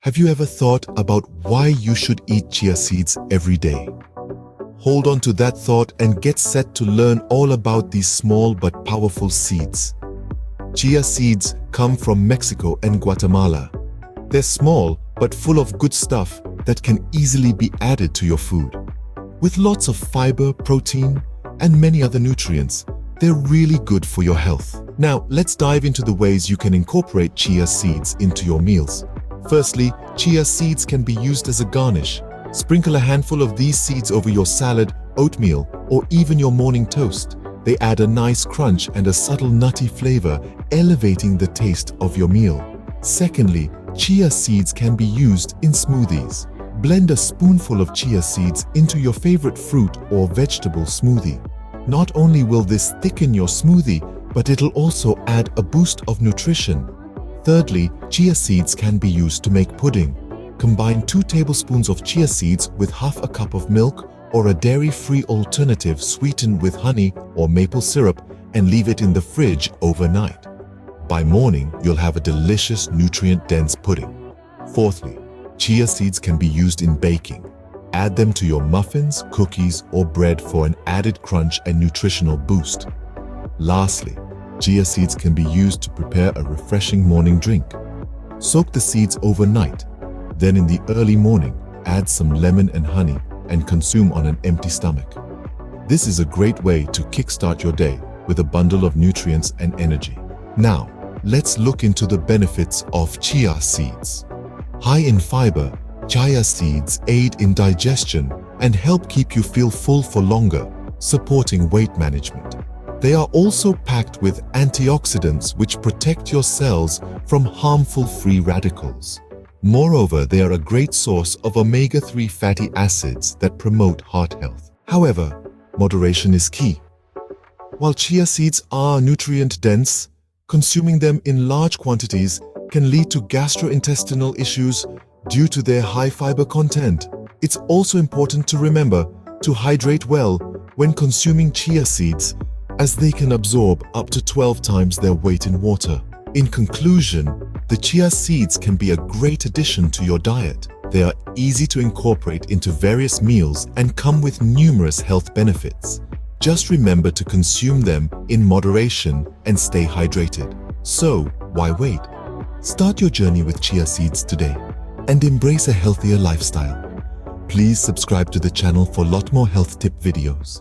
Have you ever thought about why you should eat chia seeds every day? Hold on to that thought and get set to learn all about these small but powerful seeds. Chia seeds come from Mexico and Guatemala. They're small but full of good stuff that can easily be added to your food. With lots of fiber, protein, and many other nutrients, they're really good for your health. Now, let's dive into the ways you can incorporate chia seeds into your meals. Firstly, chia seeds can be used as a garnish. Sprinkle a handful of these seeds over your salad, oatmeal, or even your morning toast. They add a nice crunch and a subtle nutty flavor, elevating the taste of your meal. Secondly, chia seeds can be used in smoothies. Blend a spoonful of chia seeds into your favorite fruit or vegetable smoothie. Not only will this thicken your smoothie, but it'll also add a boost of nutrition. Thirdly, chia seeds can be used to make pudding. Combine 2 tablespoons of chia seeds with half a cup of milk or a dairy-free alternative sweetened with honey or maple syrup and leave it in the fridge overnight. By morning, you'll have a delicious, nutrient-dense pudding. Fourthly, chia seeds can be used in baking. Add them to your muffins, cookies, or bread for an added crunch and nutritional boost. Lastly, chia seeds can be used to prepare a refreshing morning drink. Soak the seeds overnight. Then in the early morning, add some lemon and honey and consume on an empty stomach. This is a great way to kickstart your day with a bundle of nutrients and energy. Now, let's look into the benefits of chia seeds. High in fiber, chia seeds aid in digestion and help keep you feel full for longer, supporting weight management. They are also packed with antioxidants which protect your cells from harmful free radicals. Moreover, they are a great source of omega-3 fatty acids that promote heart health. However, moderation is key. While chia seeds are nutrient-dense, consuming them in large quantities can lead to gastrointestinal issues due to their high fiber content. It's also important to remember to hydrate well when consuming chia seeds, as they can absorb up to 12 times their weight in water. In conclusion, the chia seeds can be a great addition to your diet. They are easy to incorporate into various meals and come with numerous health benefits. Just remember to consume them in moderation and stay hydrated. So, why wait? Start your journey with chia seeds today and embrace a healthier lifestyle. Please subscribe to the channel for a lot more health tip videos.